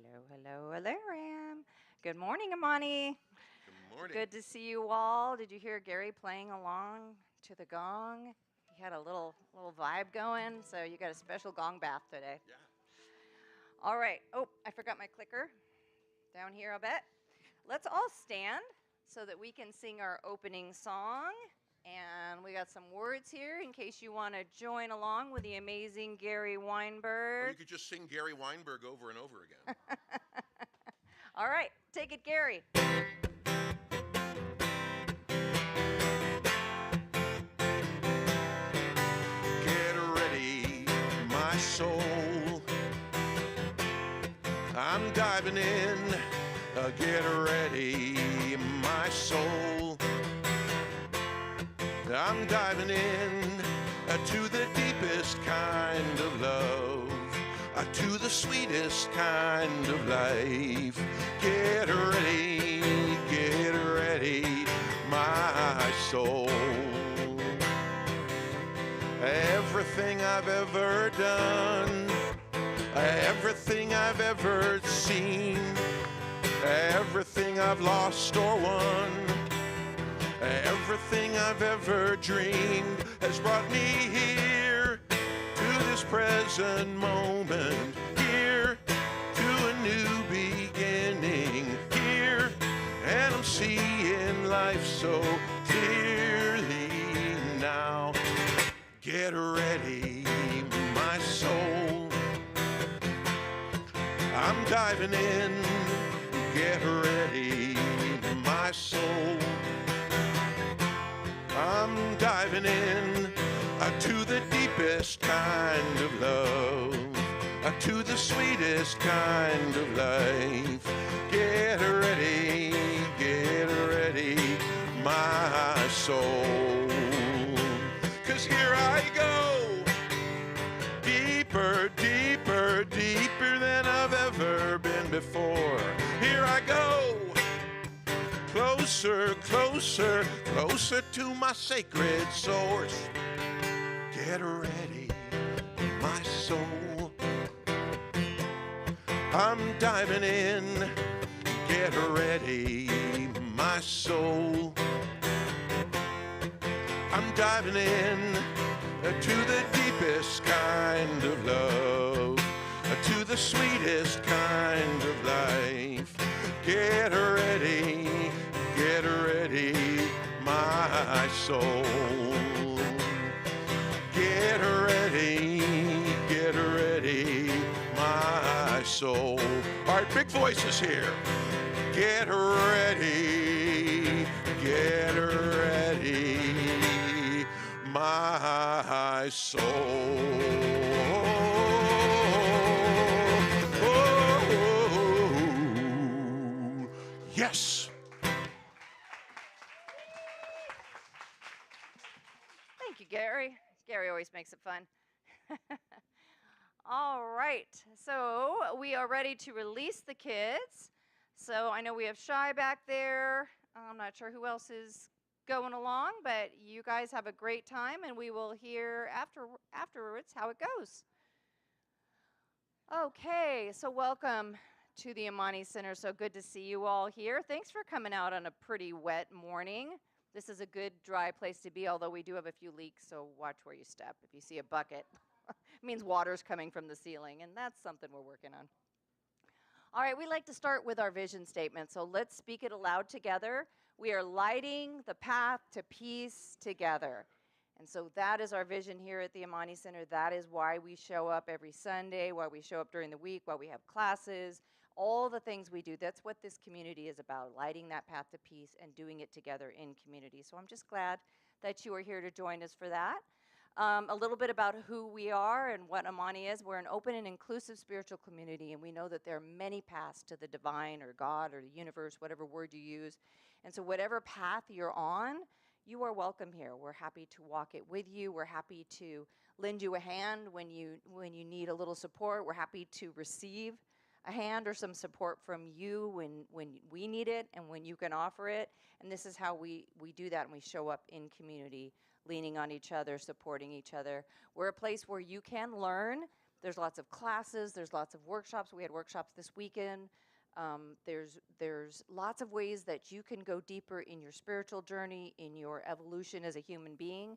Hello, hello, hello, Ram. Good morning, Amani. Good morning. Good to see you all. Did you hear Gary playing along to the gong? He had a little vibe going, so you got a special gong bath today. Yeah. All right. Oh, I forgot my clicker. Down here, I'll bet. Let's all stand so that we can sing our opening song. And we got some words here in case you want to join along with the amazing Gary Or you Weinberg. could just sing Gary Weinberg over and over again. All right, take it, Gary. Get ready, my soul. I'm diving in. Get ready, my soul. I'm diving in to the deepest kind of love, to the sweetest kind of life. Get ready, my soul. Everything I've ever done, everything I've ever seen, everything I've lost or won, everything I've ever dreamed has brought me here to this present moment, here to a new beginning, here, and I'm seeing life so clearly now. Get ready, my soul. I'm diving in. Get ready, my soul. I'm diving in to the deepest kind of love, to the sweetest kind of life. Get ready, my soul. 'Cause here I go, deeper, deeper, deeper than I've ever been before. Here I go, closer, closer, closer to my sacred source. Get ready, my soul. I'm diving in. Get ready, my soul. I'm diving in to the deepest kind of love, to the sweetest kind of life. Get ready, my soul. Get ready, my soul. All right, big voices here. Get ready, my soul. Oh, yes. Thank you, Gary. Gary always makes it fun. All right, so we are ready to release the kids. So I know we have Shy back there. I'm not sure who else is going along, but you guys have a great time, and we will hear afterwards how it goes. Okay, so welcome to the Amani Center. So good to see you all here. Thanks for coming out on a pretty wet morning. This is a good dry place to be, although we do have a few leaks, so watch where you step. If you see a bucket, it means water's coming from the ceiling, and that's something we're working on. All right, we like to start with our vision statement, so let's speak it aloud together. We are lighting the path to peace together. And so that is our vision here at the Amani Center. That is why we show up every Sunday, why we show up during the week, why we have classes, all the things we do. That's what this community is about, lighting that path to peace and doing it together in community. So I'm just glad that you are here to join us for that. A little bit about who we are and what Amani is. We're an open and inclusive spiritual community, and we know that there are many paths to the divine or God or the universe, whatever word you use. And so whatever path you're on, you are welcome here. We're happy to walk it with you. We're happy to lend you a hand when you need a little support. We're happy to receive a hand or some support from you when we need it and when you can offer it. And this is how we do that, and we show up in community, leaning on each other, supporting each other. We're a place where you can learn There's lots of classes, there's lots of workshops. We had workshops this weekend. There's lots of ways that you can go deeper in your spiritual journey, in your evolution as a human being,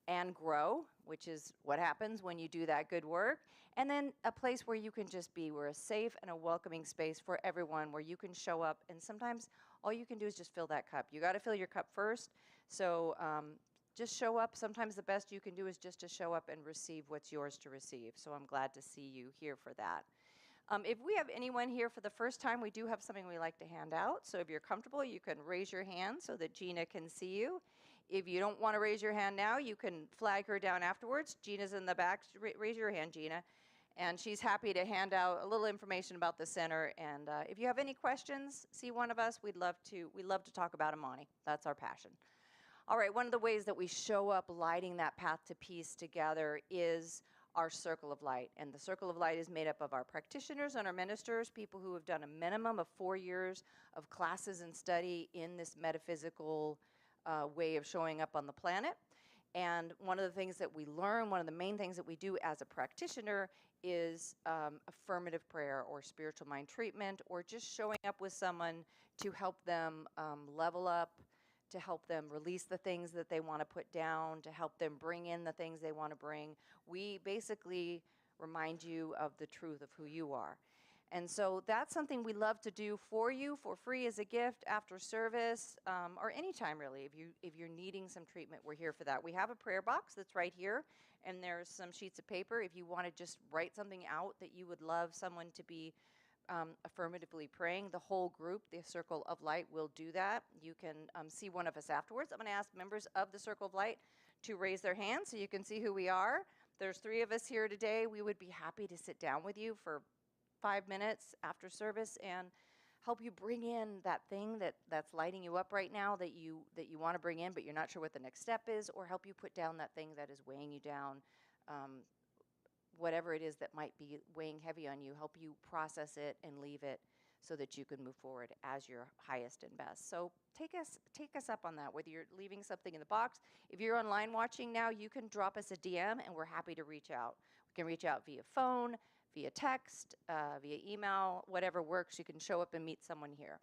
and grow, which is what happens when you do that good work. And then a place where you can just be. We're a safe and a welcoming space for everyone where you can show up. And sometimes all you can do is just fill that cup. You got to fill your cup first. So just show up. Sometimes the best you can do is just to show up and receive what's yours to receive. So I'm glad to see you here for that. If we have anyone here for the first time, we do have something we like to hand out. So if you're comfortable, you can raise your hand so that Gina can see you. If you don't want to raise your hand now, you can flag her down afterwards. Gina's in the back. Raise your hand, Gina. And she's happy to hand out a little information about the center. And if you have any questions, see one of us. We'd love to talk about Amani. That's our passion. All right, one of the ways that we show up lighting that path to peace together is our circle of light. And the circle of light is made up of our practitioners and our ministers, people who have done a minimum of 4 years of classes and study in this metaphysical way of showing up on the planet. And one of the things that we learn, one of the main things that we do as a practitioner is affirmative prayer or spiritual mind treatment, or just showing up with someone to help them level up, to help them release the things that they want to put down, to help them bring in the things they want to bring. We basically remind you of the truth of who you are. And so that's something we love to do for you for free as a gift after service, or anytime really. If you're needing some treatment, we're here for that. We have a prayer box that's right here, and there's some sheets of paper. If you want to just write something out that you would love someone to be affirmatively praying, the whole group, the Circle of Light, will do that. You can see one of us afterwards. I'm going to ask members of the Circle of Light to raise their hands so you can see who we are. There's 3 of us here today. We would be happy to sit down with you for 5 minutes after service and help you bring in that thing that's lighting you up right now that you want to bring in, but you're not sure what the next step is, or help you put down that thing that is weighing you down. Whatever it is that might be weighing heavy on you, help you process it and leave it so that you can move forward as your highest and best. So take us up on that, whether you're leaving something in the box. If you're online watching now, you can drop us a DM and we're happy to reach out. We can reach out via phone, via text, via email, whatever works. You can show up and meet someone here.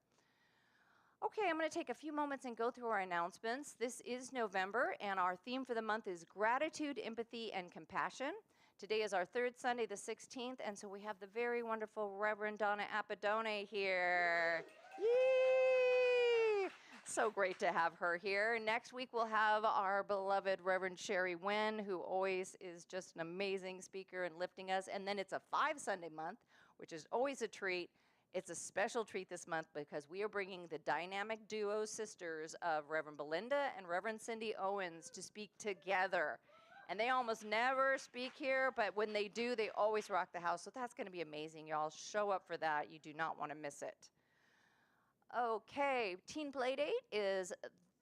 Okay, I'm going to take a few moments and go through our announcements. This is November, and our theme for the month is gratitude, empathy, and compassion. Today is our 3rd Sunday, the 16th, and so we have the very wonderful Reverend Donna Apadone here. Yay! So great to have her here. Next week, we'll have our beloved Reverend Sherry Wynn, who always is just an amazing speaker and lifting us. And then it's a 5-Sunday month, which is always a treat. It's a special treat this month because we are bringing the dynamic duo sisters of Reverend Belinda and Reverend Cindy Owens to speak together. And they almost never speak here, but when they do, they always rock the house. So that's going to be amazing, y'all. Show up for that. You do not want to miss it. Okay, Teen Playdate is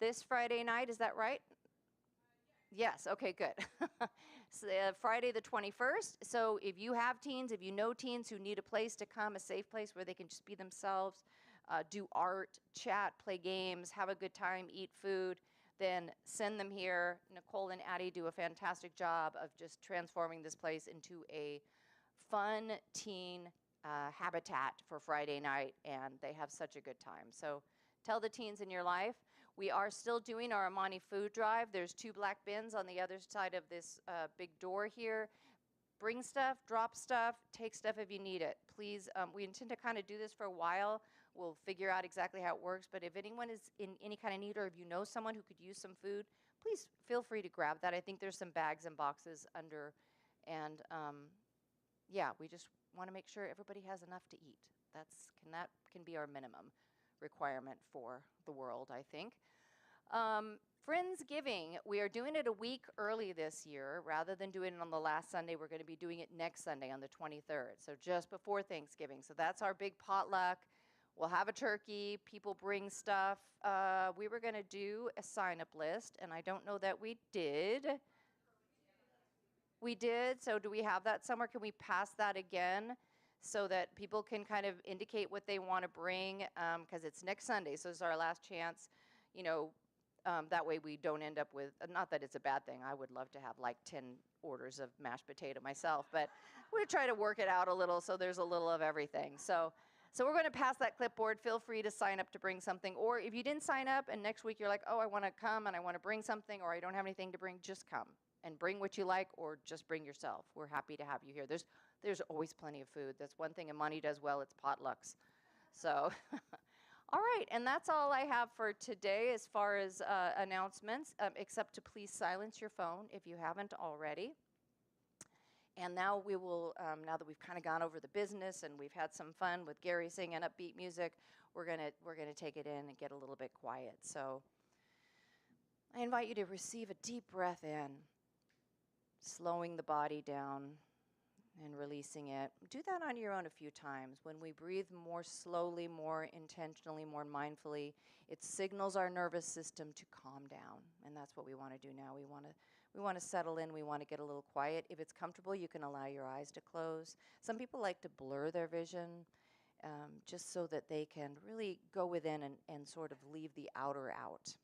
this Friday night. Is that right? Yes, okay, good. So, Friday the 21st. So if you have teens, if you know teens who need a place to come, a safe place where they can just be themselves, do art, chat, play games, have a good time, eat food, then send them here. Nicole and Addie do a fantastic job of just transforming this place into a fun teen habitat for Friday night, and they have such a good time. So tell the teens in your life. We are still doing our Amani food drive. There's 2 black bins on the other side of this big door here. Bring stuff, drop stuff, take stuff if you need it. Please, we intend to kind of do this for a while. We'll figure out exactly how it works, but if anyone is in any kind of need, or if you know someone who could use some food, please feel free to grab that. I think there's some bags and boxes under, and yeah, we just want to make sure everybody has enough to eat. That can be our minimum requirement for the world, I think. Friendsgiving, we are doing it a week early this year. Rather than doing it on the last Sunday, we're going to be doing it next Sunday on the 23rd, so just before Thanksgiving. So that's our big potluck. We'll have a turkey. People bring stuff. We were going to do a sign-up list, and I don't know that we did. We did, so do we have that somewhere? Can we pass that again so that people can kind of indicate what they want to bring? Because it's next Sunday, so it's our last chance. You know, That way we don't end up with, not that it's a bad thing. I would love to have like 10 orders of mashed potato myself, but we try to work it out a little so there's a little of everything. So we're going to pass that clipboard. Feel free to sign up to bring something. Or if you didn't sign up and next week you're like, oh, I want to come and I want to bring something, or I don't have anything to bring, just come and bring what you like, or just bring yourself. We're happy to have you here. There's always plenty of food. That's one thing Amani does well, it's potlucks. So, all right, and that's all I have for today as far as announcements, except to please silence your phone if you haven't already. And now we will, now that we've kind of gone over the business and we've had some fun with Gary singing upbeat music, we're gonna take it in and get a little bit quiet. So I invite you to receive a deep breath in, slowing the body down and releasing it. Do that on your own a few times. When we breathe more slowly, more intentionally, more mindfully, it signals our nervous system to calm down. And that's what we want to do now. We want to settle in. We want to get a little quiet. If it's comfortable, you can allow your eyes to close. Some people like to blur their vision just so that they can really go within and sort of leave the outer out.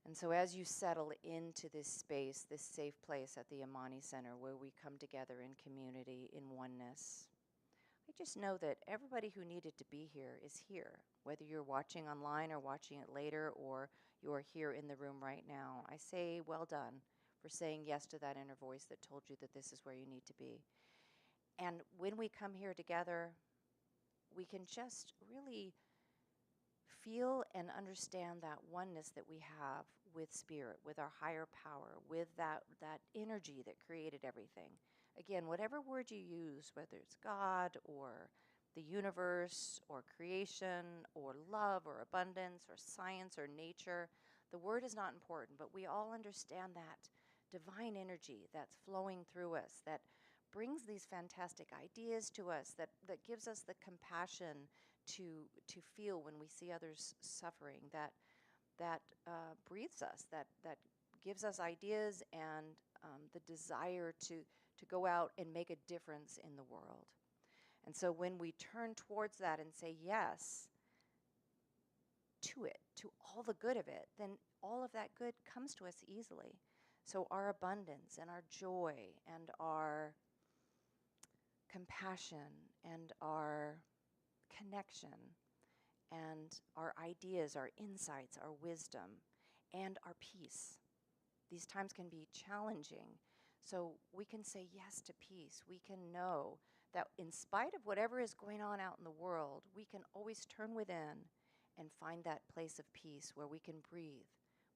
And so as you settle into this space, this safe place at the Amani Center where we come together in community, in oneness, I just know that everybody who needed to be here is here. Whether you're watching online or watching it later, or you're here in the room right now, I say well done for saying yes to that inner voice that told you that this is where you need to be. And when we come here together, we can just really feel and understand that oneness that we have with spirit, with our higher power, with that energy that created everything. Again, whatever word you use, whether it's God or the universe or creation or love or abundance or science or nature, the word is not important, but we all understand that divine energy that's flowing through us, that brings these fantastic ideas to us, that gives us the compassion to feel when we see others suffering, that breathes us, that gives us ideas and the desire to go out and make a difference in the world. And so when we turn towards that and say yes to it, to all the good of it, then all of that good comes to us easily. So our abundance and our joy and our compassion and our connection and our ideas, our insights, our wisdom, and our peace. These times can be challenging, so we can say yes to peace. We can know that in spite of whatever is going on out in the world, we can always turn within and find that place of peace where we can breathe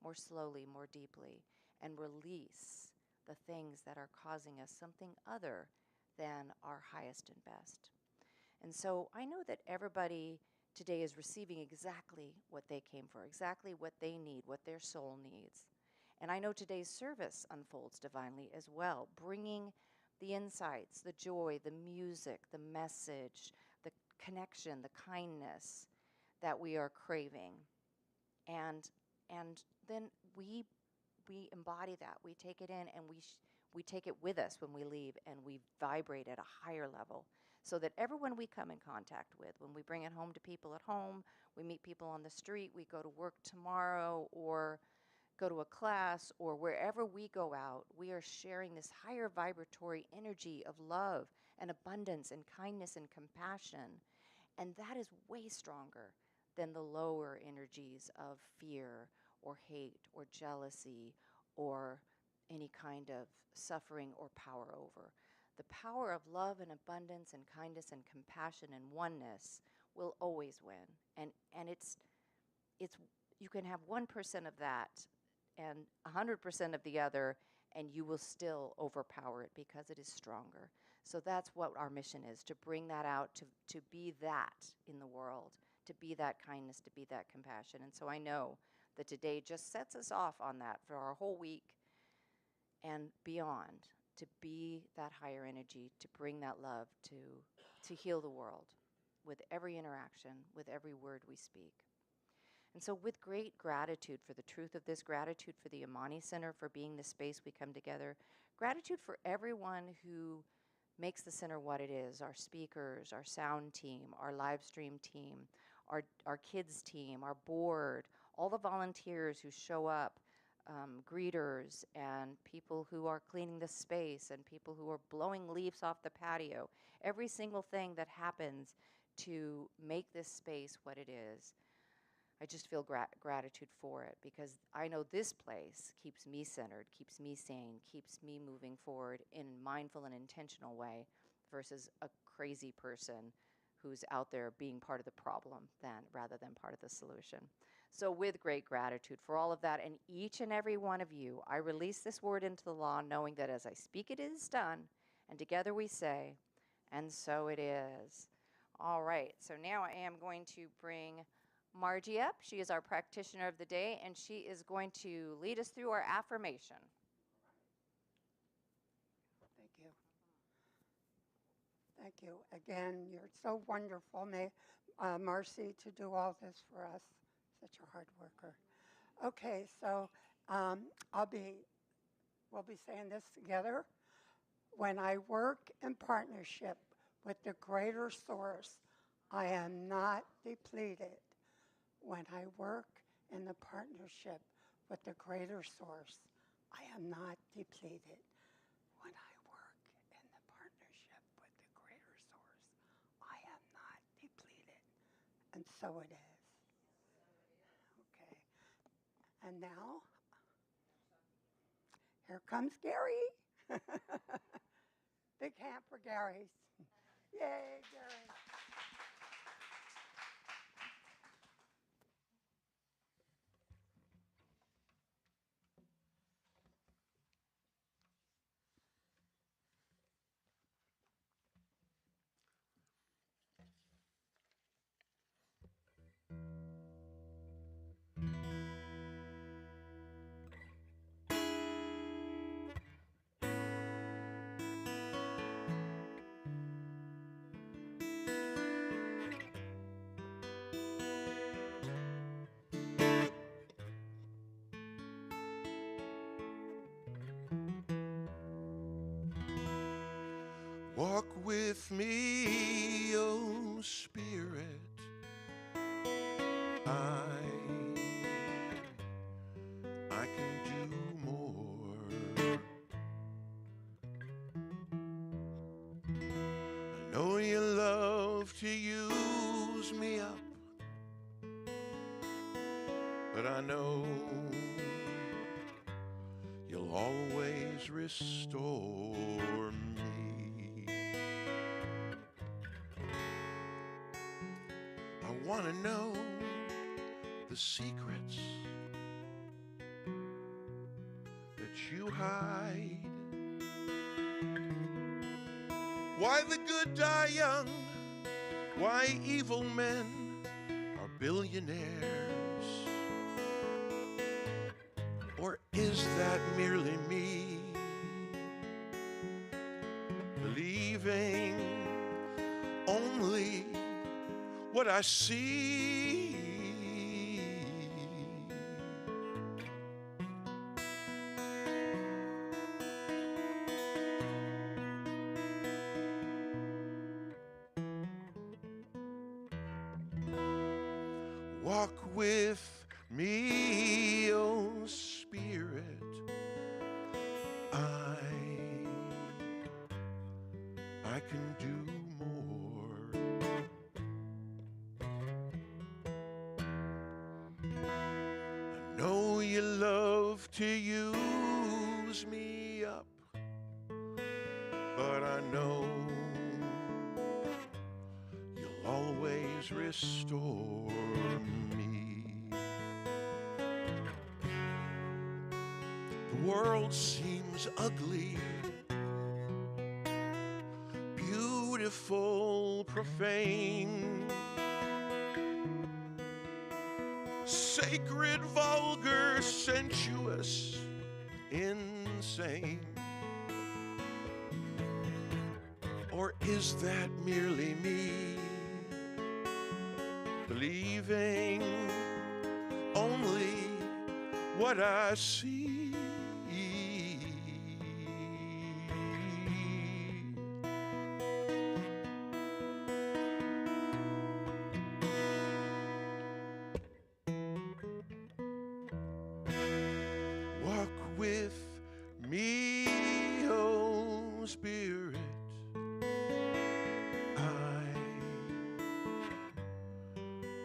more slowly, more deeply, and release the things that are causing us something other than our highest and best. And so I know that everybody today is receiving exactly what they came for, exactly what they need, what their soul needs. And I know today's service unfolds divinely as well, bringing the insights, the joy, the music, the message, the connection, the kindness that we are craving. And then we embody that. We take it in and we take it with us when we leave, and we vibrate at a higher level so that everyone we come in contact with, when we bring it home to people at home, we meet people on the street, we go to work tomorrow or go to a class, or wherever we go out, we are sharing this higher vibratory energy of love and abundance and kindness and compassion. And that is way stronger than the lower energies of fear or hate or jealousy or any kind of suffering or power over. The power of love and abundance and kindness and compassion and oneness will always win. And it's you can have 1% of that and 100% of the other, and you will still overpower it because it is stronger. So that's what our mission is, to bring that out, to be that in the world, to be that kindness, to be that compassion. And so I know that today just sets us off on that for our whole week and beyond, to be that higher energy, to bring that love, to heal the world with every interaction, with every word we speak. And so with great gratitude for the truth of this, gratitude for the Amani Center for being the space we come together, gratitude for everyone who makes the center what it is, our speakers, our sound team, our live stream team, our kids team, our board, all the volunteers who show up, greeters and people who are cleaning the space and people who are blowing leaves off the patio, every single thing that happens to make this space what it is. I just feel gratitude for it, because I know this place keeps me centered, keeps me sane, keeps me moving forward in a mindful and intentional way versus a crazy person who's out there being part of the problem rather than part of the solution. So with great gratitude for all of that and each and every one of you, I release this word into the law, knowing that as I speak it is done, and together we say, and so it is. All right, so now I am going to bring Margie up. She is our practitioner of the day, and she is going to lead us through our affirmation. Thank you. Thank you. Again, you're so wonderful, Marcy, to do all this for us. Such a hard worker. Okay, so we'll be saying this together. When I work in partnership with the greater source, I am not depleted. When I work in the partnership with the greater source, I am not depleted. When I work in the partnership with the greater source, I am not depleted. And so it is. Okay. And now, here comes Gary. Big hand for Gary. Yay, Gary. Walk with me, oh Spirit. I can do more. I know you love to use me up, but I know you'll always restore me. I want to know the secrets that you hide. Why the good die young, why evil men are billionaires. Or is that merely me believing only what I see? Walk with me, oh Spirit. I can do more. I know you love to use me up, but I know you'll always restore me. The world seems ugly, beautiful, profane, sacred, vulgar, sensuous, insane. Or is that merely me believing only what I see? me, oh Spirit.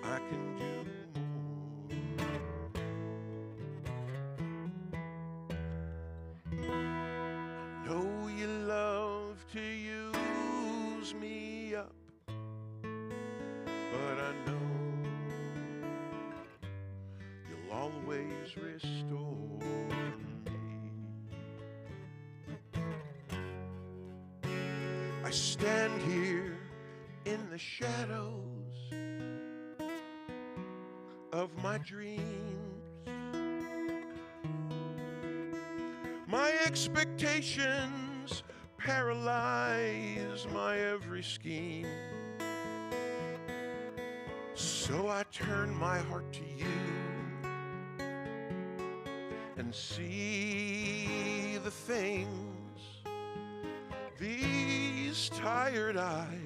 I can do more. I know you love to use me up, but I know you'll always restore me. I stand here in the shadows of my dreams. My expectations paralyze my every scheme. So I turn my heart to you and see the things these tired eyes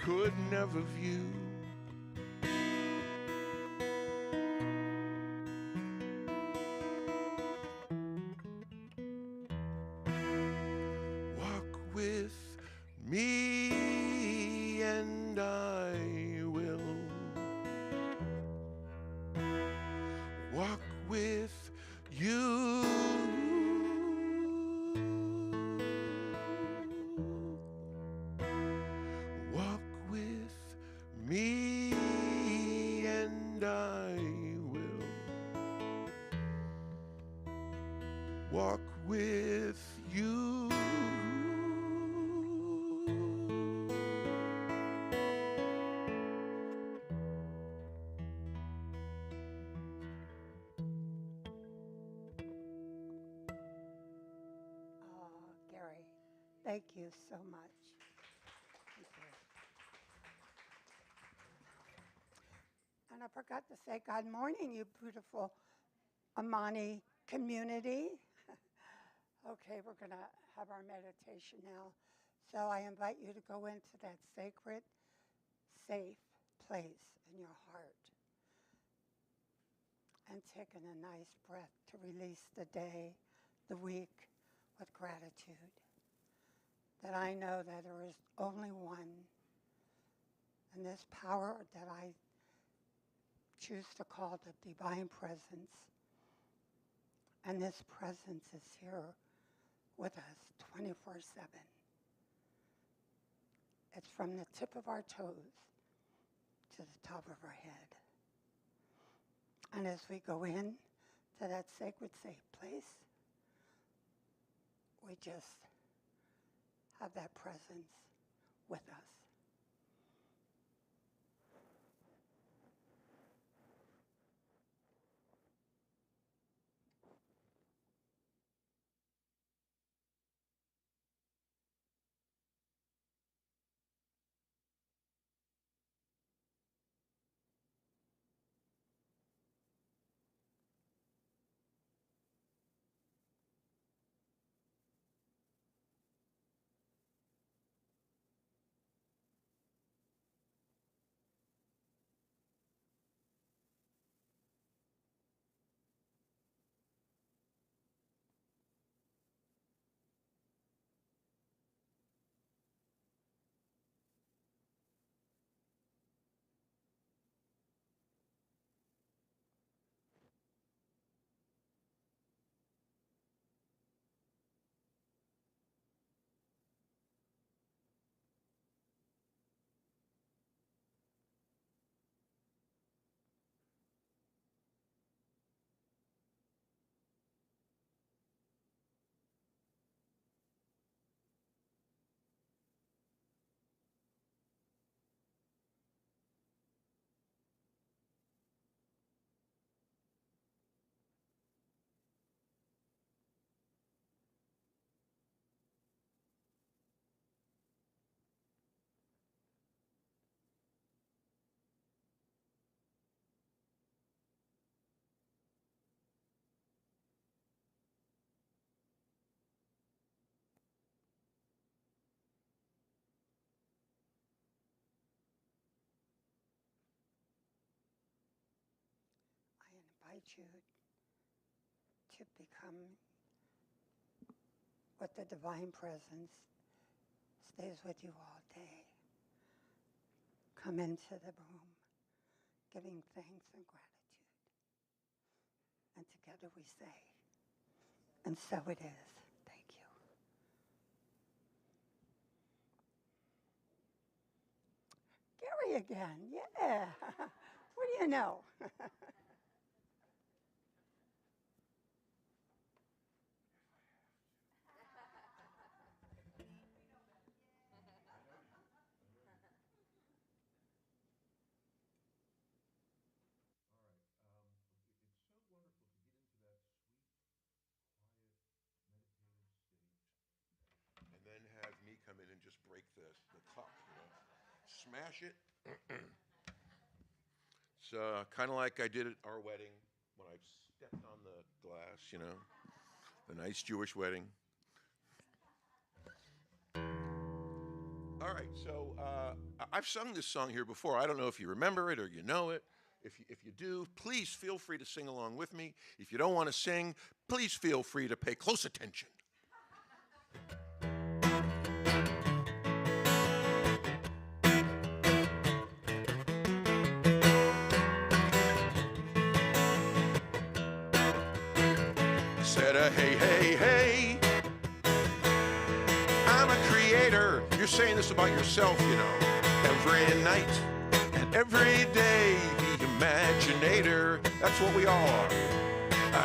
could never view. Walk with me and I will walk with you. Walk with me and I will walk with you. Oh, Gary, thank you so much. Thank you. And I forgot to say good morning, you beautiful Amani community. Okay, we're going to have our meditation now. So I invite you to go into that sacred, safe place in your heart and take in a nice breath to release the day, the week with gratitude. That I know that there is only one, and this power that I choose to call the divine presence. And this presence is here with us 24/7. It's from the tip of our toes to the top of our head. And as we go in to that sacred safe place, we just have that presence with us. I invite you to become what the divine presence stays with you all day. Come into the room, giving thanks and gratitude. And together we say, and so it is. Thank you. Gary again, yeah. What do you know? And then have me come in and just break the cup, smash it. It's kind of like I did at our wedding when I stepped on the glass, the nice Jewish wedding. All right, so I've sung this song here before. I don't know if you remember it or you know it. If you do, please feel free to sing along with me. If you don't want to sing, please feel free to pay close attention. Said hey, hey, hey, I'm a creator. You're saying this about yourself, every night and every day, the imaginator, that's what we all are.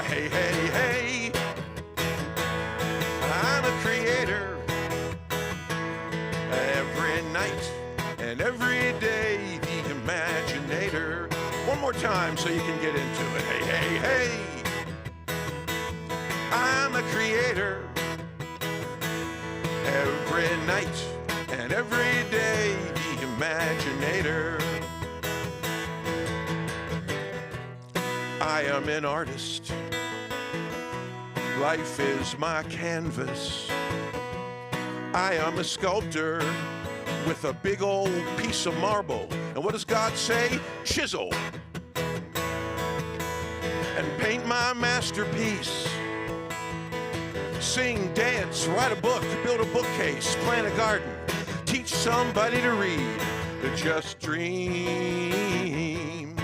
Hey, hey, hey, I'm a creator. Every night and every day, the imaginator. One more time so you can get into it. Hey, hey, hey, I'm a creator. Every night and every day, the imaginator. I am an artist. Life is my canvas. I am a sculptor with a big old piece of marble. And what does God say? Chisel. And paint my masterpiece. Sing, dance, write a book, build a bookcase, plant a garden, teach somebody to read. Just dream,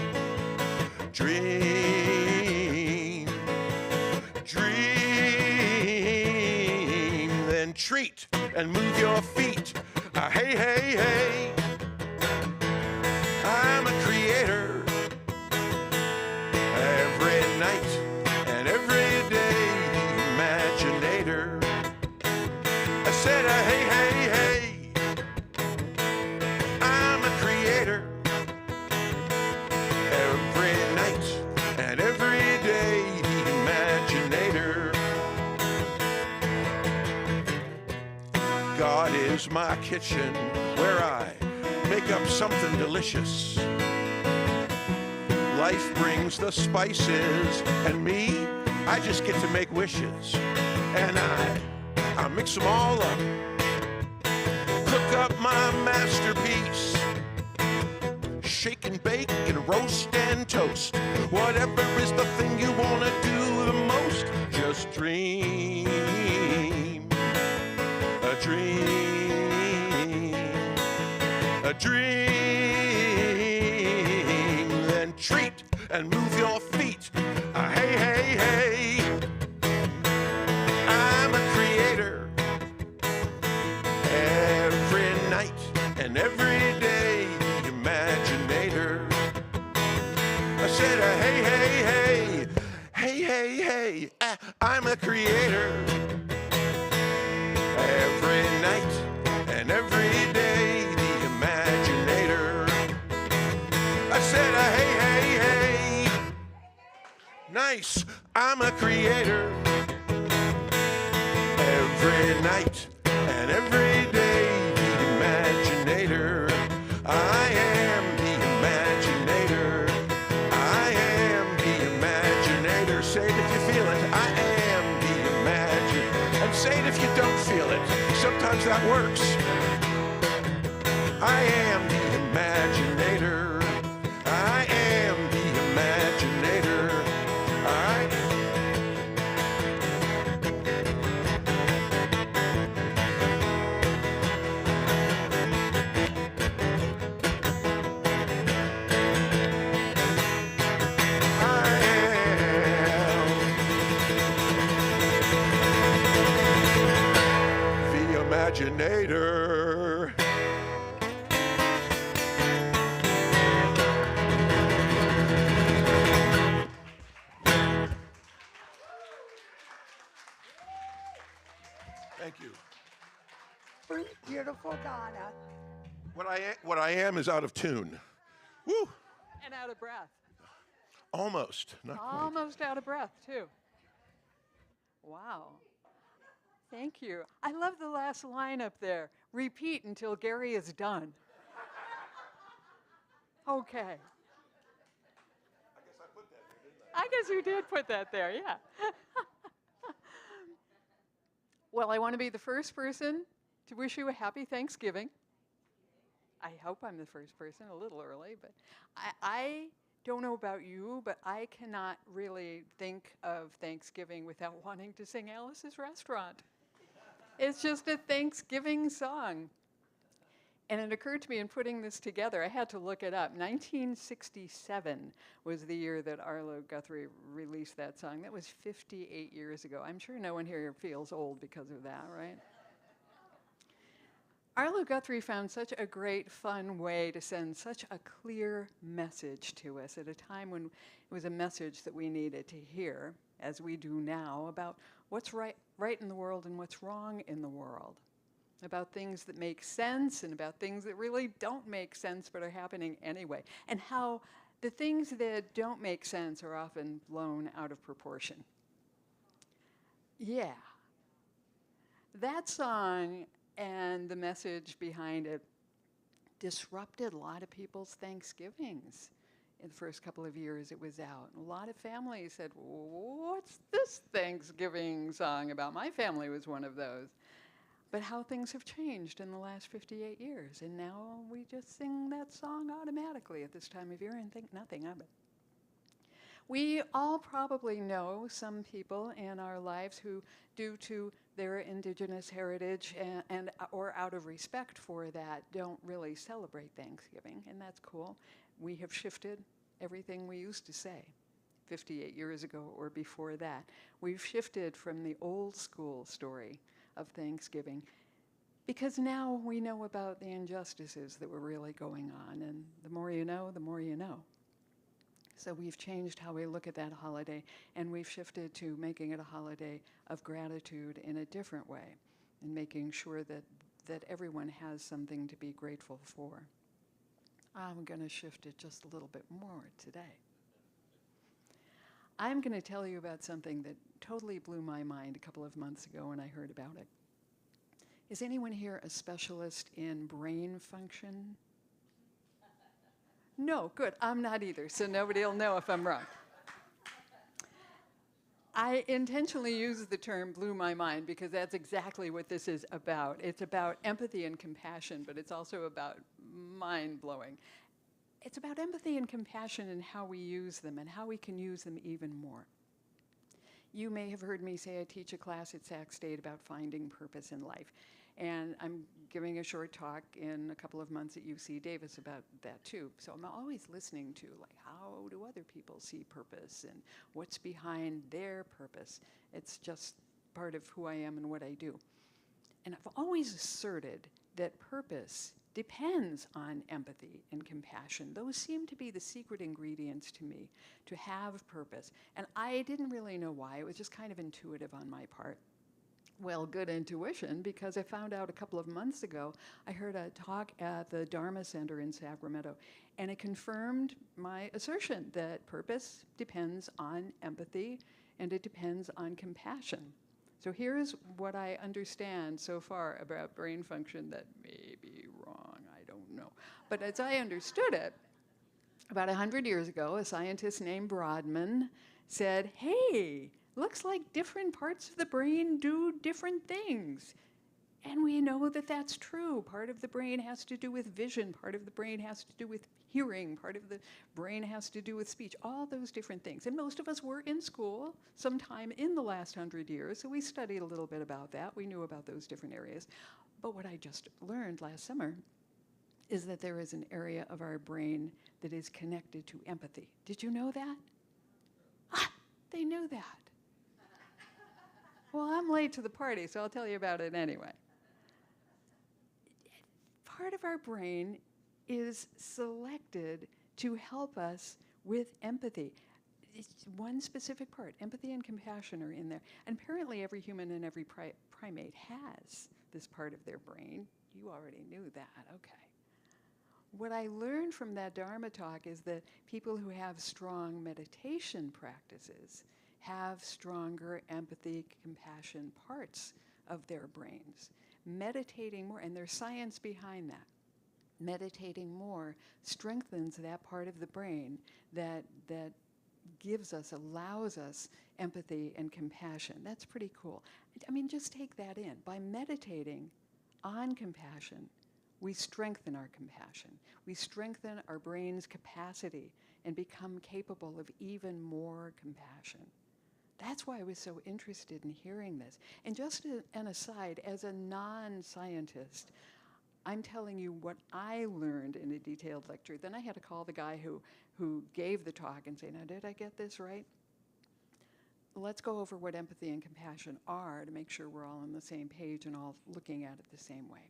dream, dream. Then treat and move your feet. Hey, hey, hey, I'm a creator. Every night and every day, imaginator. I said, hey, hey, hey, I'm a creator. Every night and every day, the imaginator. God is my kitchen where I make up something delicious. Life brings the spices, and me, I just get to make wishes. And I mix them all up, cook up my masterpiece, shake and bake and roast and toast. Whatever is the thing you want to do the most, just dream, a dream, a dream. Then treat and move your feet. Hey, hey, hey, I'm a creator. Every night and every day, the imaginator. I said, hey, hey, hey, hey, hey, hey, I'm a creator. Every night and every day, the imaginator. I said, hey, hey, hey, nice, I'm a creator. Every night and every day, the imaginator. I am the imaginator. I am the imaginator. Say it if you feel it. I am the imaginator. And say it if you don't feel it. Sometimes that works. I am the imaginator. I am the imaginator. imaginator. Thank you. Beautiful Donna. What I am is out of tune. Woo! And out of breath. Almost, not quite. Almost out of breath, too. Wow. Thank you. I love the last line up there. Repeat until Gary is done. Okay. I guess I put that there, didn't I guess you did put that there, yeah. Well, I want to be the first person to wish you a happy Thanksgiving. I hope I'm the first person, a little early, but I don't know about you, but I cannot really think of Thanksgiving without wanting to sing Alice's Restaurant. It's just a Thanksgiving song. And it occurred to me in putting this together, I had to look it up. 1967 was the year that Arlo Guthrie released that song. That was 58 years ago. I'm sure no one here feels old because of that, right? Arlo Guthrie found such a great, fun way to send such a clear message to us at a time when it was a message that we needed to hear, as we do now, about what's right in the world and what's wrong in the world, about things that make sense and about things that really don't make sense but are happening anyway, and how the things that don't make sense are often blown out of proportion. Yeah. That song and the message behind it disrupted a lot of people's Thanksgivings in the first couple of years it was out. A lot of families said, what's this Thanksgiving song about? My family was one of those. But how things have changed in the last 58 years. And now we just sing that song automatically at this time of year and think nothing of it. We all probably know some people in our lives who, due to their indigenous heritage and or out of respect for that, don't really celebrate Thanksgiving, and that's cool. We have shifted everything we used to say 58 years ago or before that. We've shifted from the old school story of Thanksgiving because now we know about the injustices that were really going on, and the more you know, the more you know. So we've changed how we look at that holiday, and we've shifted to making it a holiday of gratitude in a different way, and making sure that everyone has something to be grateful for. I'm going to shift it just a little bit more today. I'm going to tell you about something that totally blew my mind a couple of months ago when I heard about it. Is anyone here a specialist in brain function? No, good. I'm not either, so nobody will know if I'm wrong. I intentionally use the term blew my mind because that's exactly what this is about. It's about empathy and compassion, but it's also about mind-blowing. It's about empathy and compassion and how we use them and how we can use them even more. You may have heard me say I teach a class at Sac State about finding purpose in life. And I'm giving a short talk in a couple of months at UC Davis about that too. So I'm always listening to, like, how do other people see purpose and what's behind their purpose? It's just part of who I am and what I do. And I've always asserted that purpose depends on empathy and compassion. Those seem to be the secret ingredients to me, to have purpose. And I didn't really know why. It was just kind of intuitive on my part. Well, good intuition, because I found out a couple of months ago, I heard a talk at the Dharma Center in Sacramento, and it confirmed my assertion that purpose depends on empathy and it depends on compassion. So here's what I understand so far about brain function that may be wrong, I don't know. But as I understood it, about 100 years ago, a scientist named Brodmann said, hey, looks like different parts of the brain do different things. And we know that that's true. Part of the brain has to do with vision. Part of the brain has to do with hearing. Part of the brain has to do with speech. All those different things. And most of us were in school sometime in the last 100 years, so we studied a little bit about that. We knew about those different areas. But what I just learned last summer is that there is an area of our brain that is connected to empathy. Did you know that? Ah, they knew that. Well, I'm late to the party, so I'll tell you about it anyway. part of our brain is selected to help us with empathy. It's one specific part. Empathy and compassion are in there. And apparently every human and every primate has this part of their brain. You already knew that, okay. What I learned from that Dharma talk is that people who have strong meditation practices have stronger empathy, compassion parts of their brains. Meditating more, and there's science behind that. Meditating more strengthens that part of the brain that gives us, allows us empathy and compassion. That's pretty cool. I mean, just take that in. By meditating on compassion, we strengthen our compassion. We strengthen our brain's capacity and become capable of even more compassion. That's why I was so interested in hearing this. And just an aside, as a non-scientist, I'm telling you what I learned in a detailed lecture. Then I had to call the guy who gave the talk and say, now, did I get this right? Let's go over what empathy and compassion are to make sure we're all on the same page and all looking at it the same way.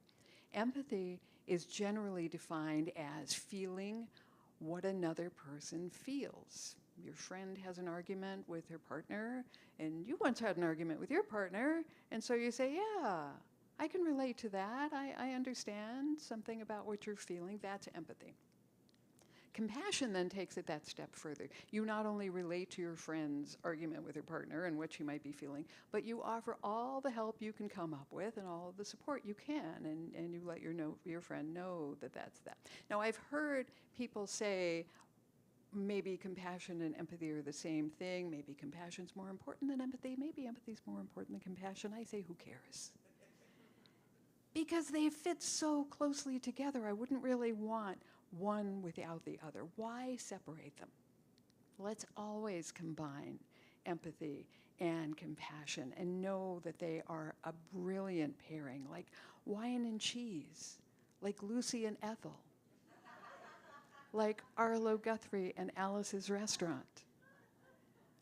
Empathy is generally defined as feeling what another person feels. Your friend has an argument with her partner, and you once had an argument with your partner, and so you say, yeah, I can relate to that. I understand something about what you're feeling. That's empathy. Compassion then takes it that step further. You not only relate to your friend's argument with her partner and what she might be feeling, but you offer all the help you can come up with and all of the support you can, and you let your friend know that that's that. Now, I've heard people say, maybe compassion and empathy are the same thing. Maybe compassion's more important than empathy. Maybe empathy's more important than compassion. I say, who cares? Because they fit so closely together, I wouldn't really want one without the other. Why separate them? Let's always combine empathy and compassion and know that they are a brilliant pairing, like wine and cheese, like Lucy and Ethel, like Arlo Guthrie and Alice's Restaurant.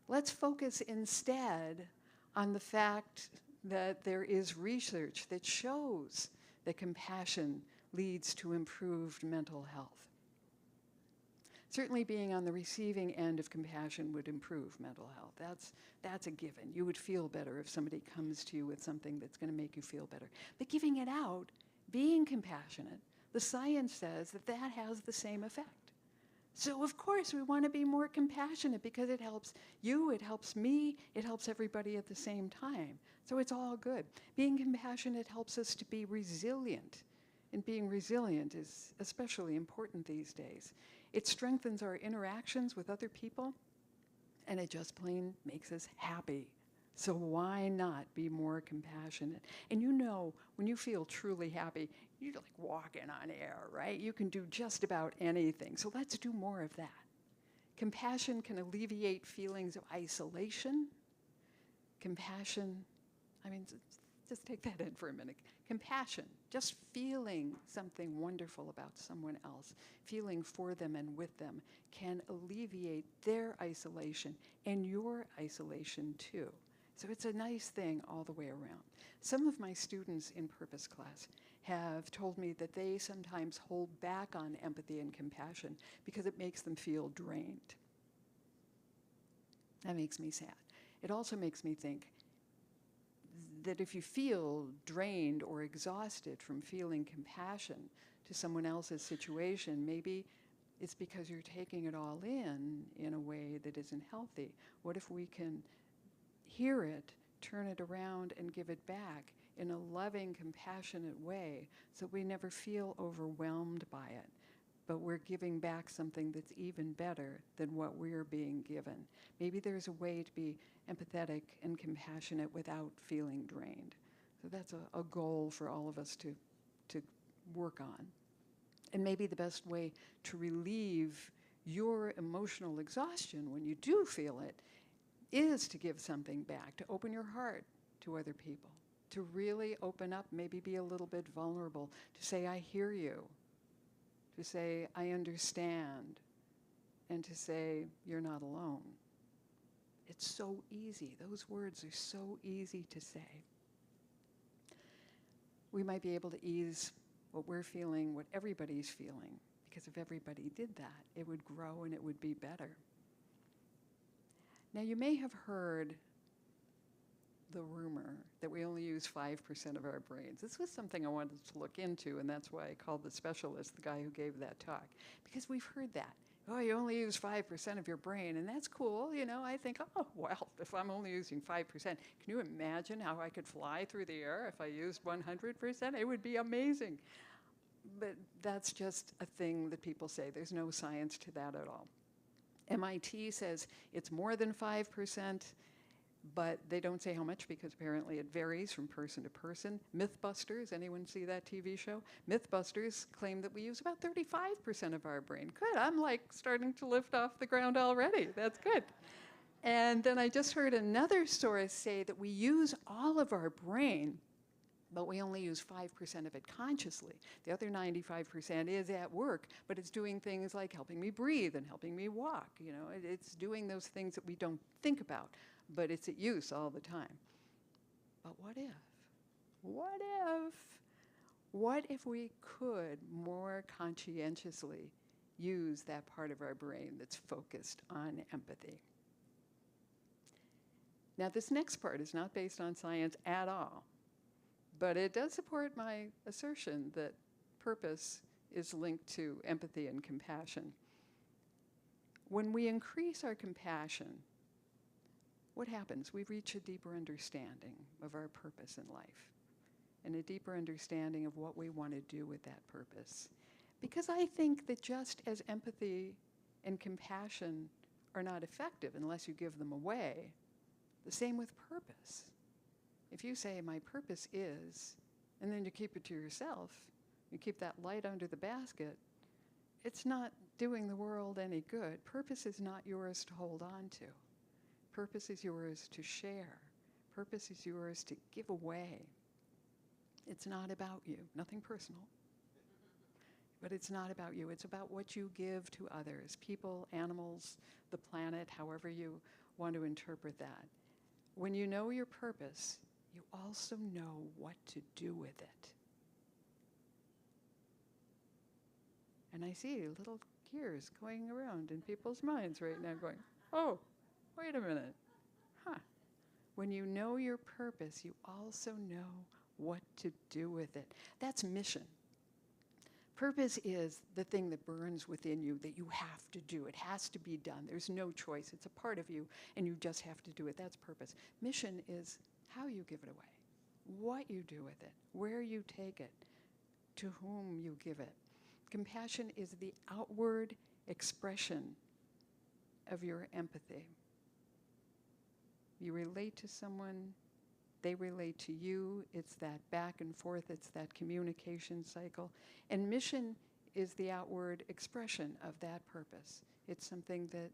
Let's focus instead on the fact that there is research that shows that compassion leads to improved mental health. Certainly being on the receiving end of compassion would improve mental health. That's a given. You would feel better if somebody comes to you with something that's going to make you feel better. But giving it out, being compassionate, the science says that that has the same effect. So of course we want to be more compassionate because it helps you, it helps me, it helps everybody at the same time. So it's all good. Being compassionate helps us to be resilient. And being resilient is especially important these days. It strengthens our interactions with other people, and it just plain makes us happy. So why not be more compassionate? And you know, when you feel truly happy, you're like walking on air, right? You can do just about anything. So let's do more of that. Compassion can alleviate feelings of isolation. Compassion, just take that in for a minute. Compassion, just feeling something wonderful about someone else, feeling for them and with them, can alleviate their isolation and your isolation too. So it's a nice thing all the way around. Some of my students in Purpose class have told me that they sometimes hold back on empathy and compassion because it makes them feel drained. That makes me sad. It also makes me think that if you feel drained or exhausted from feeling compassion to someone else's situation, maybe it's because you're taking it all in a way that isn't healthy. What if we can hear it, turn it around, and give it back in a loving, compassionate way so we never feel overwhelmed by it, but we're giving back something that's even better than what we're being given. Maybe there's a way to be empathetic and compassionate without feeling drained. So that's a goal for all of us to work on. And maybe the best way to relieve your emotional exhaustion when you do feel it is to give something back, to open your heart to other people, to really open up, maybe be a little bit vulnerable, to say, I hear you, to say, I understand, and to say, you're not alone. It's so easy. Those words are so easy to say. We might be able to ease what we're feeling, what everybody's feeling. Because if everybody did that, it would grow and it would be better. Now, you may have heard the rumor that we only use 5% of our brains. This was something I wanted to look into, and that's why I called the specialist, the guy who gave that talk, because we've heard that. Oh, you only use 5% of your brain, and that's cool. You know, I think, oh, well, if I'm only using 5%, can you imagine how I could fly through the air if I used 100%? It would be amazing. But that's just a thing that people say. There's no science to that at all. MIT says it's more than 5%, but they don't say how much because apparently it varies from person to person. Mythbusters, anyone see that TV show? Mythbusters claim that we use about 35% of our brain. Good, I'm like starting to lift off the ground already. That's good. And then I just heard another source say that we use all of our brain, but we only use 5% of it consciously. The other 95% is at work, but it's doing things like helping me breathe and helping me walk. You know, it's doing those things that we don't think about, but it's at use all the time. But what if? What if? What if we could more conscientiously use that part of our brain that's focused on empathy? Now, this next part is not based on science at all, but it does support my assertion that purpose is linked to empathy and compassion. When we increase our compassion, what happens? We reach a deeper understanding of our purpose in life and a deeper understanding of what we want to do with that purpose. Because I think that just as empathy and compassion are not effective unless you give them away, the same with purpose. If you say, my purpose is, and then you keep it to yourself, you keep that light under the basket, it's not doing the world any good. Purpose is not yours to hold on to. Purpose is yours to share. Purpose is yours to give away. It's not about you, nothing personal. But it's not about you. It's about what you give to others, people, animals, the planet, however you want to interpret that. When you know your purpose, you also know what to do with it. And I see little gears going around in people's minds right now going, oh, wait a minute. When you know your purpose, you also know what to do with it. That's mission. Purpose is the thing that burns within you that you have to do. It has to be done. There's no choice. It's a part of you, and you just have to do it. That's purpose. Mission is how you give it away, what you do with it, where you take it, to whom you give it. Compassion is the outward expression of your empathy. You relate to someone, they relate to you. It's that back and forth, it's that communication cycle. And mission is the outward expression of that purpose. It's something that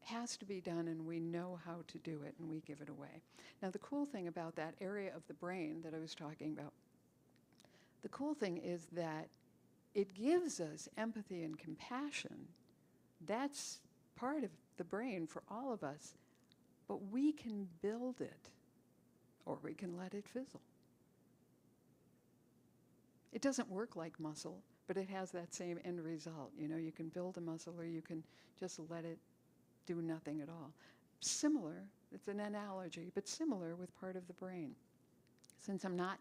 has to be done, and we know how to do it, and we give it away. Now, the cool thing about that area of the brain that I was talking about, the cool thing is that it gives us empathy and compassion. That's part of the brain for all of us. But we can build it, or we can let it fizzle. It doesn't work like muscle, but it has that same end result. You know, you can build a muscle, or you can just let it do nothing at all. Similar, it's an analogy, but similar with part of the brain. Since I'm not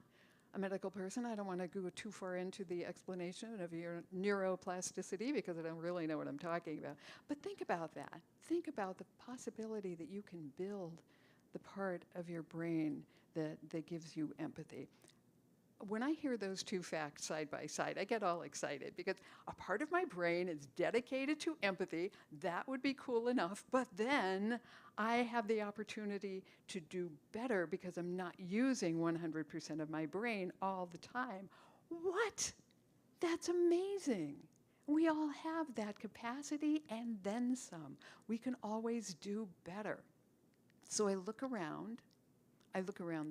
a medical person, I don't want to go too far into the explanation of your neuroplasticity because I don't really know what I'm talking about. But think about that. Think about the possibility that you can build the part of your brain that gives you empathy. When I hear those two facts side by side, I get all excited because a part of my brain is dedicated to empathy. That would be cool enough. But then I have the opportunity to do better because I'm not using 100% of my brain all the time. What? That's amazing. We all have that capacity and then some. We can always do better. So I look around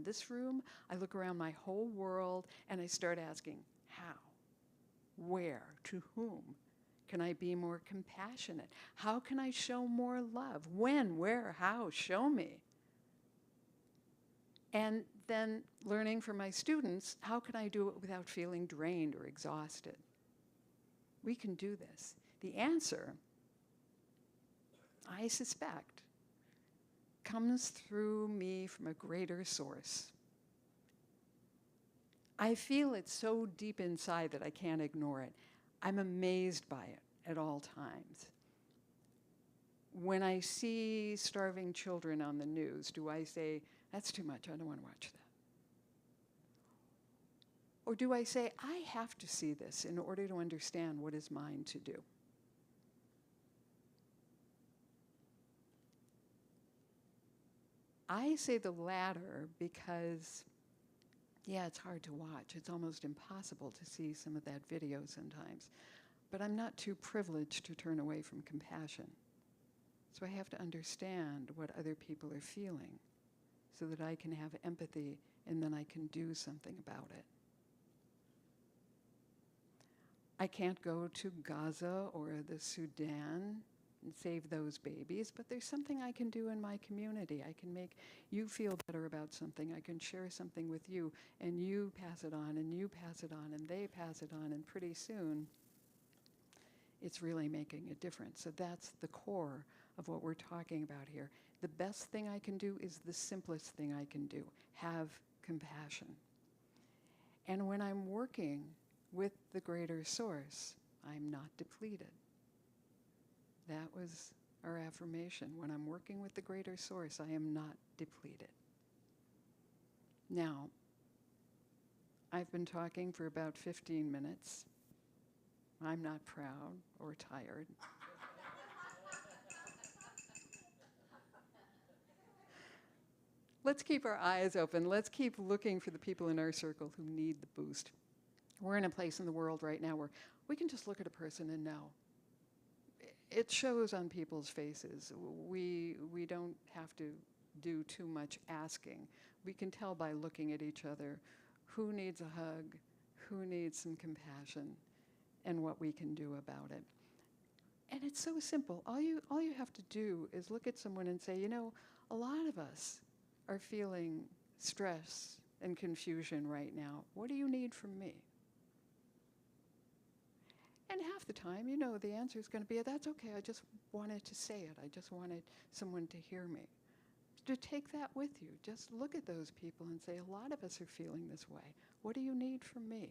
this room, I look around my whole world, and I start asking, how? Where? To whom? Can I be more compassionate? How can I show more love? When? Where? How? Show me. And then learning from my students, how can I do it without feeling drained or exhausted? We can do this. The answer, I suspect, comes through me from a greater source. I feel it so deep inside that I can't ignore it. I'm amazed by it at all times. When I see starving children on the news, do I say, that's too much, I don't want to watch that? Or do I say, I have to see this in order to understand what is mine to do? I say the latter because, yeah, it's hard to watch. It's almost impossible to see some of that video sometimes. But I'm not too privileged to turn away from compassion. So I have to understand what other people are feeling so that I can have empathy and then I can do something about it. I can't go to Gaza or the Sudan and save those babies, but there's something I can do in my community. I can make you feel better about something. I can share something with you, and you pass it on, and you pass it on, and they pass it on, and pretty soon it's really making a difference. So that's the core of what we're talking about here. The best thing I can do is the simplest thing I can do. Have compassion. And when I'm working with the greater source, I'm not depleted. That was our affirmation. When I'm working with the greater source, I am not depleted. Now, I've been talking for about 15 minutes. I'm not proud or tired. Let's keep our eyes open. Let's keep looking for the people in our circle who need the boost. We're in a place in the world right now where we can just look at a person and know. It shows on people's faces. We don't have to do too much asking. We can tell by looking at each other who needs a hug, who needs some compassion, and what we can do about it. And it's so simple. All you have to do is look at someone and say, you know, a lot of us are feeling stress and confusion right now. What do you need from me? And half the time, you know, the answer is going to be, that's okay, I just wanted to say it. I just wanted someone to hear me. To take that with you, just look at those people and say, a lot of us are feeling this way. What do you need from me?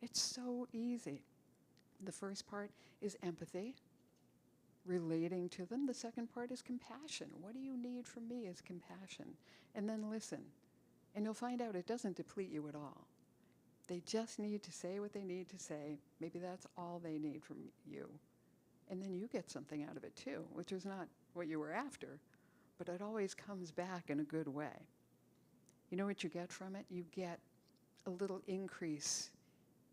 It's so easy. The first part is empathy, relating to them. The second part is compassion. What do you need from me is compassion. And then listen. And you'll find out it doesn't deplete you at all. They just need to say what they need to say. Maybe that's all they need from you. And then you get something out of it too, which is not what you were after, but it always comes back in a good way. You know what you get from it? You get a little increase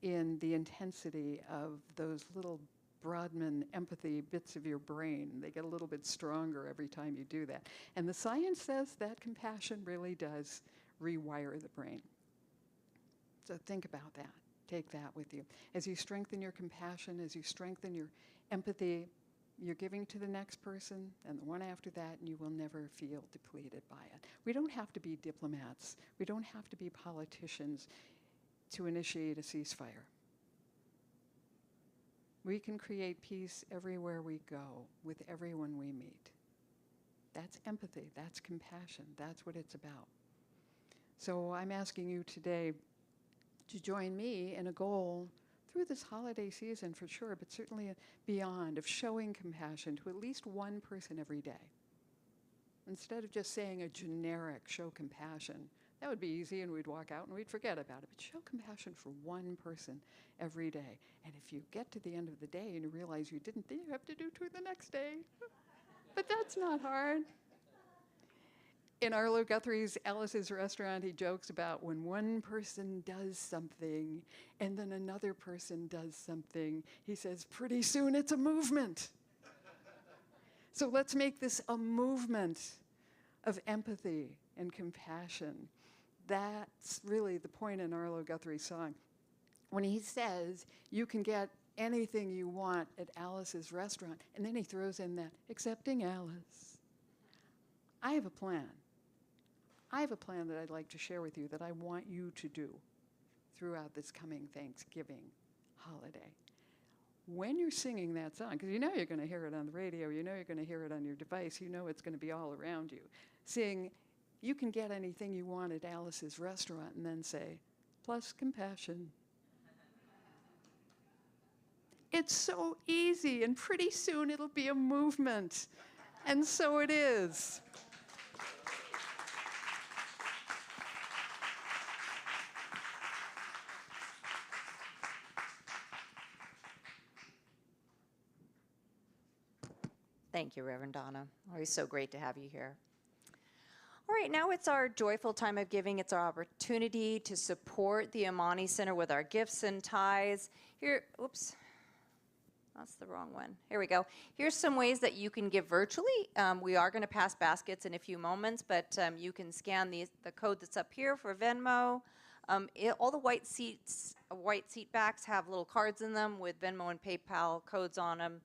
in the intensity of those little Brodmann empathy bits of your brain. They get a little bit stronger every time you do that. And the science says that compassion really does rewire the brain. So think about that. Take that with you. As you strengthen your compassion, as you strengthen your empathy, you're giving to the next person and the one after that, and you will never feel depleted by it. We don't have to be diplomats. We don't have to be politicians to initiate a ceasefire. We can create peace everywhere we go, with everyone we meet. That's empathy. That's compassion. That's what it's about. So I'm asking you today to join me in a goal through this holiday season for sure, but certainly beyond, of showing compassion to at least one person every day. Instead of just saying a generic show compassion, that would be easy and we'd walk out and we'd forget about it, but show compassion for one person every day. And if you get to the end of the day and you realize you didn't, then you have to do two the next day. But that's not hard. In Arlo Guthrie's Alice's Restaurant, he jokes about when one person does something and then another person does something, he says, pretty soon it's a movement. So let's make this a movement of empathy and compassion. That's really the point in Arlo Guthrie's song. When he says, you can get anything you want at Alice's Restaurant, and then he throws in that, excepting Alice. I have a plan. I have a plan that I'd like to share with you that I want you to do throughout this coming Thanksgiving holiday. When you're singing that song, because you know you're going to hear it on the radio, you know you're going to hear it on your device, you know it's going to be all around you, sing, "You can get anything you want at Alice's restaurant," and then say, "plus compassion." It's so easy, and pretty soon it'll be a movement. And so it is. Thank you, Reverend Donna. Always so great to have you here. All right, now it's our joyful time of giving. It's our opportunity to support the Amani Center with our gifts and tithes. Here, oops, that's the wrong one. Here we go. Here's some ways that you can give virtually. We are going to pass baskets in a few moments, but you can scan the code that's up here for Venmo. All the white seat backs have little cards in them with Venmo and PayPal codes on them.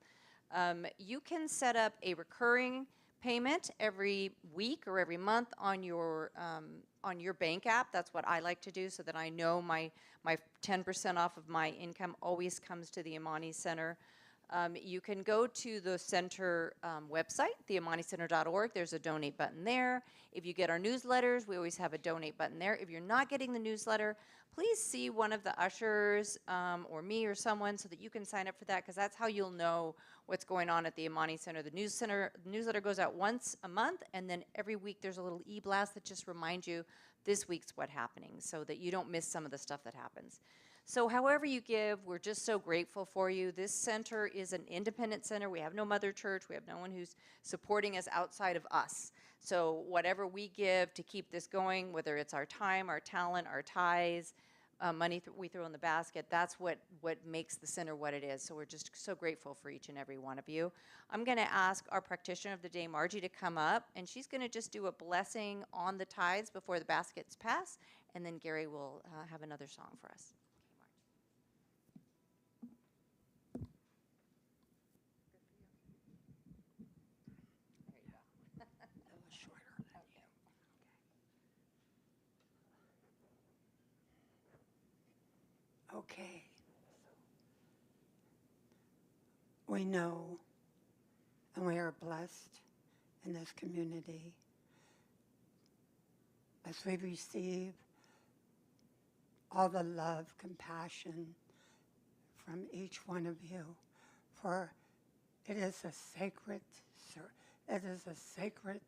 You can set up a recurring payment every week or every month on your bank app. That's what I like to do, so that I know my 10% off of my income always comes to the Amani Center. You can go to the center website, theamanicenter.org. There's a donate button there. If you get our newsletters, we always have a donate button there. If you're not getting the newsletter, please see one of the ushers or me or someone so that you can sign up for that, because that's how you'll know what's going on at the Amani Center. The newsletter goes out once a month, and then every week there's a little e-blast that just reminds you this week's what's happening, so that you don't miss some of the stuff that happens. So however you give, we're just so grateful for you. This center is an independent center. We have no mother church. We have no one who's supporting us outside of us. So whatever we give to keep this going, whether it's our time, our talent, our tithes, money we throw in the basket, that's what makes the center what it is. So we're just so grateful for each and every one of you. I'm going to ask our practitioner of the day, Margie, to come up, and she's going to just do a blessing on the tithes before the baskets pass, and then Gary will have another song for us. Okay. We know and we are blessed in this community as we receive all the love, compassion from each one of you, for it is a sacred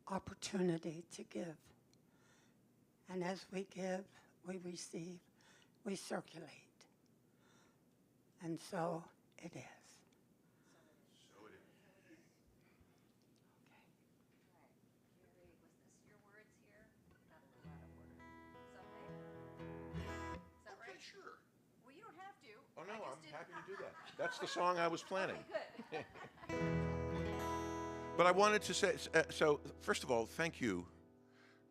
opportunity to give. And as we give, we receive, we circulate. And so it is. So it is. Okay. Gary, was this your words here? Not a lot of words. Is that Okay, right? sure. Well, you don't have to. Oh, no, I I'm just did- happy to do that. That's the song I was planning. Okay, good. But I wanted to say, so first of all, thank you,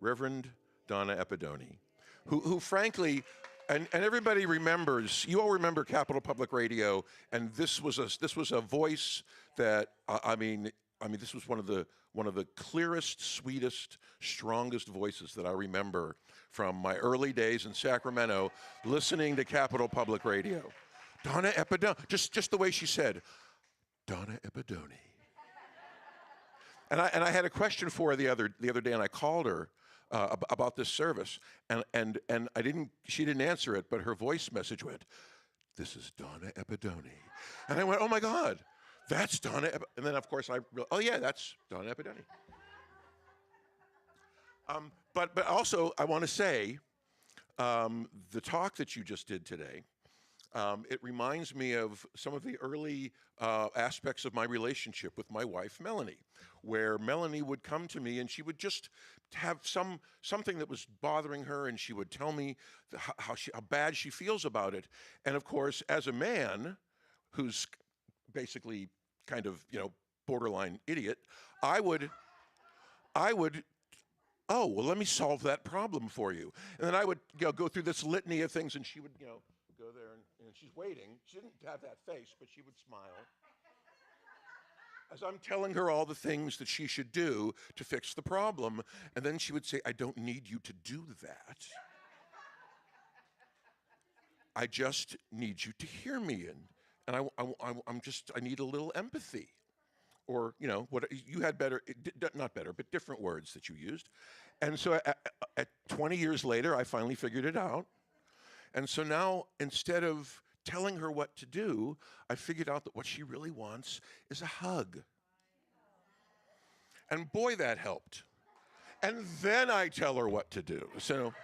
Reverend Donna Epidoni, who frankly, and everybody remembers, you all remember Capitol Public Radio, and this was a voice that, I mean, this was one of the clearest, sweetest, strongest voices that I remember from my early days in Sacramento, listening to Capitol Public Radio. Donna Epidoni, just the way she said, Donna Epidoni. And I had a question for her the other day, and I called her about this service, and she didn't answer it, but her voice message went, "This is Donna Epidoni," and I went, "Oh my God, that's Donna." And then of course I realized, oh yeah, that's Donna Epidoni. But also I want to say, the talk that you just did today. It reminds me of some of the early aspects of my relationship with my wife, Melanie, where Melanie would come to me and she would just have something that was bothering her, and she would tell me how bad she feels about it. And of course, as a man who's basically kind of, borderline idiot, I would, oh, well, let me solve that problem for you. And then I would go through this litany of things, and she would, go there, and she's waiting. She didn't have that face, but she would smile. as I'm telling her all the things that she should do to fix the problem. And then she would say, I don't need you to do that. I just need you to hear me. I need a little empathy. Or, you know, what you had better, not better, but different words that you used. And so at 20 years later, I finally figured it out. And so now, instead of telling her what to do, I figured out that what she really wants is a hug. And boy, that helped. And then I tell her what to do. So,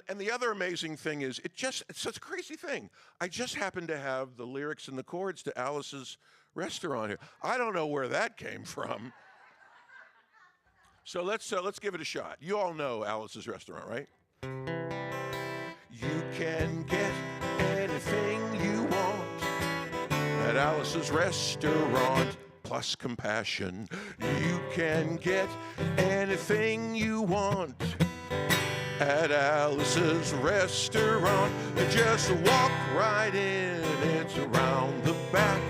and the other amazing thing is, it's such a crazy thing. I just happen to have the lyrics and the chords to Alice's Restaurant here. I don't know where that came from. So let's give it a shot. You all know Alice's Restaurant, right? You can get anything you want at Alice's Restaurant, plus compassion. You can get anything you want at Alice's Restaurant. Just walk right in, it's around the back.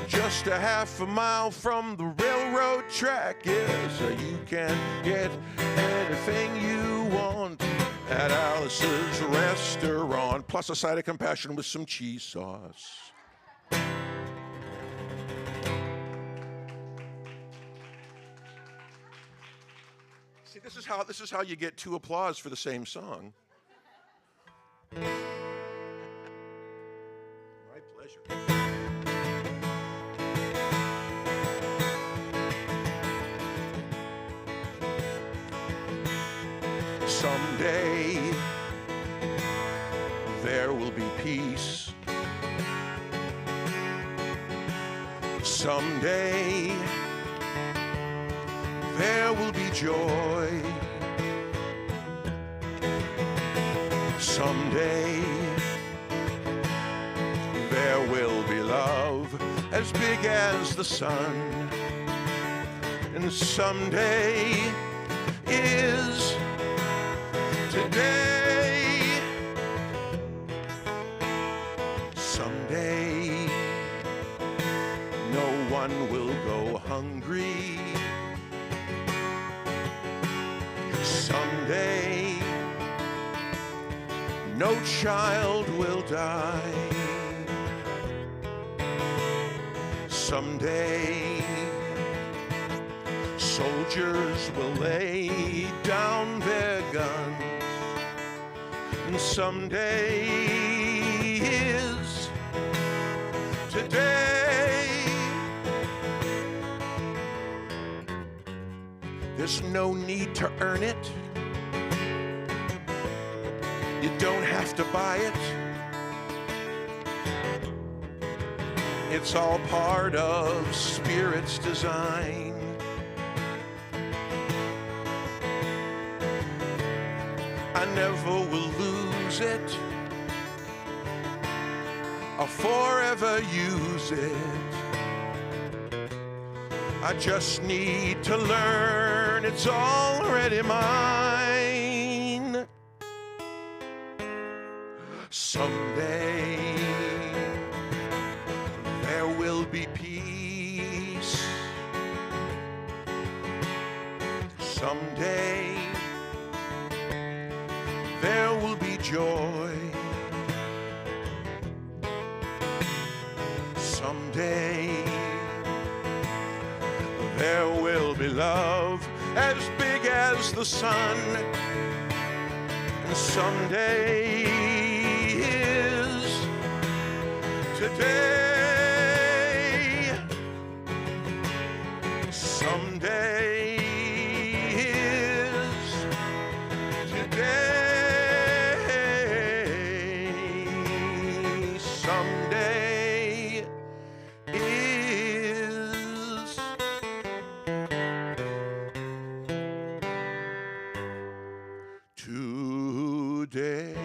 Just a half a mile from the railroad track, yes, you can get anything you want at Alice's Restaurant, plus a side of compassion with some cheese sauce. See, this is how you get 2 applause for the same song. My pleasure. Someday there will be peace. Someday there will be joy. Someday there will be love as big as the sun. And someday is today. Someday no one will go hungry. Someday no child will die. Someday soldiers will lay down their guns. And someday is today. There's no need to earn it. You don't have to buy it. It's all part of Spirit's design. I never will lose it. I'll forever use it. I just need to learn it's already mine. Someday there will be peace. Someday there will be joy. Someday there will be love as big as the sun. And someday is today. Someday is today. Someday is today.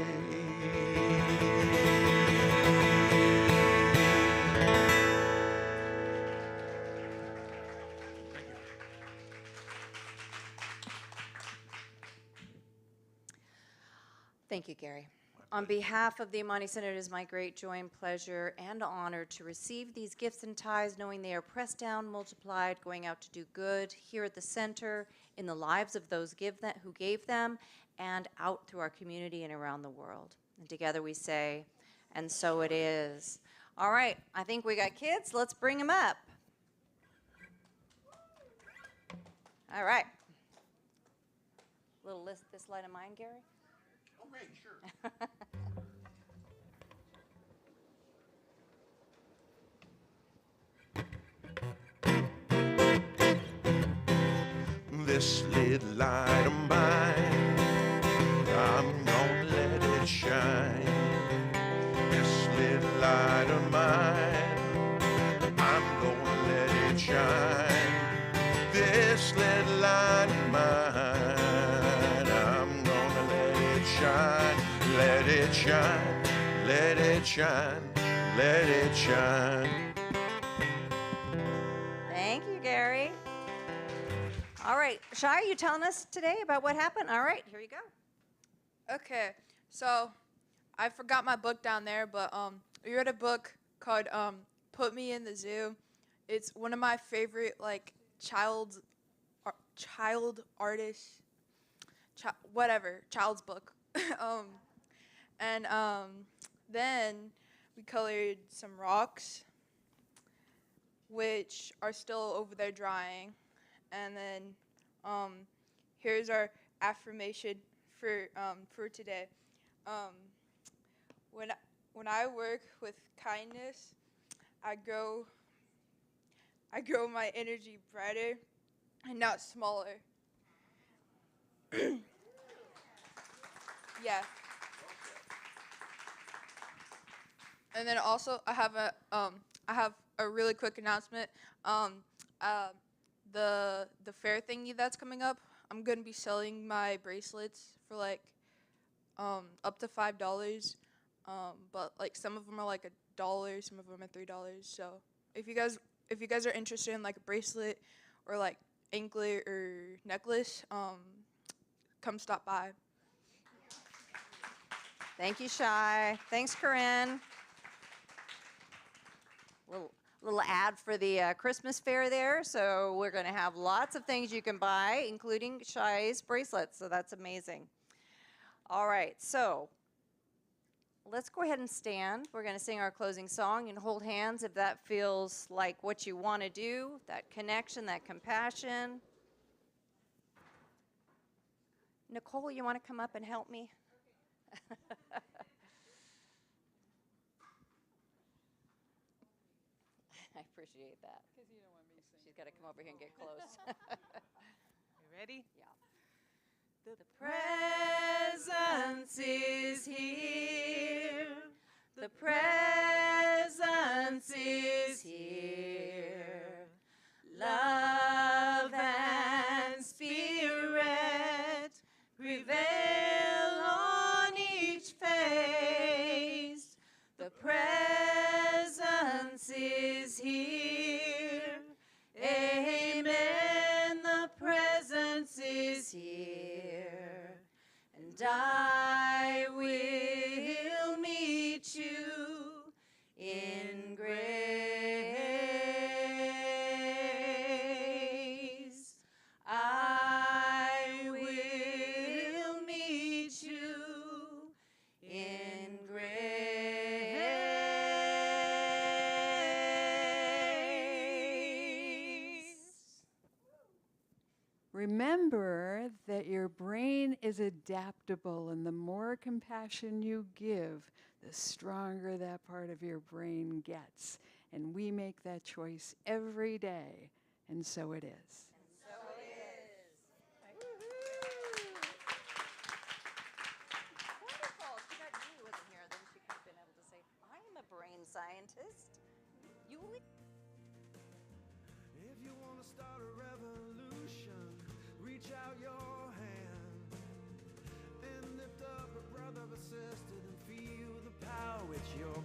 Thank you, Gary. My On behalf of the Amani Center, it is my great joy and pleasure and honor to receive these gifts and tithes, knowing they are pressed down, multiplied, going out to do good here at the center, in the lives of those who gave them, and out through our community and around the world. And together we say, and so it is. All right, I think we got kids. Let's bring them up. All right. Little list, this light of mine, Gary? Oh, great, sure. This little light of mine, I'm gonna let it shine. This little light of mine, I'm gonna let it shine. This little light of mine, I'm gonna let it shine. Let it shine, let it shine, let it shine. Thank you, Gary. All right, Shai, are you telling us today about what happened? All right, here you go. Okay, so I forgot my book down there, but I read a book called "Put Me in the Zoo." It's one of my favorite child artists, child's book. And then we colored some rocks, which are still over there drying. And then here's our affirmation for today. When I work with kindness, I grow my energy brighter and not smaller. Yeah. And then also I have a really quick announcement. The fair thingy that's coming up, I'm gonna be selling my bracelets for up to $5. But some of them are $1, some of them are $3. So if you guys are interested in a bracelet or anklet or necklace, come stop by. Thank you, Shai. Thanks, Corinne. Little ad for the Christmas fair there. So we're going to have lots of things you can buy, including Shai's bracelets. So that's amazing. All right, so let's go ahead and stand. We're going to sing our closing song and hold hands if that feels like what you want to do, that connection, that compassion. Nicole, you want to come up and help me? I appreciate that. Because you don't want me singing. She's got to come over here and get close. You ready? Yeah. The presence is here. The presence is here. Love and spirit prevail on each face. The presence is here. Amen. The presence is here. And I will meet you in grace. I will meet you in grace. Remember that your brain is adaptable, and the more compassion you give, the stronger that part of your brain gets. And we make that choice every day, and so it is. Wonderful. She got Julie wasn't here, then she could have been able to say, I am a brain scientist. Julie? If you want to start a revolution, reach out your hand and lift up a brother or sister and feel the power with your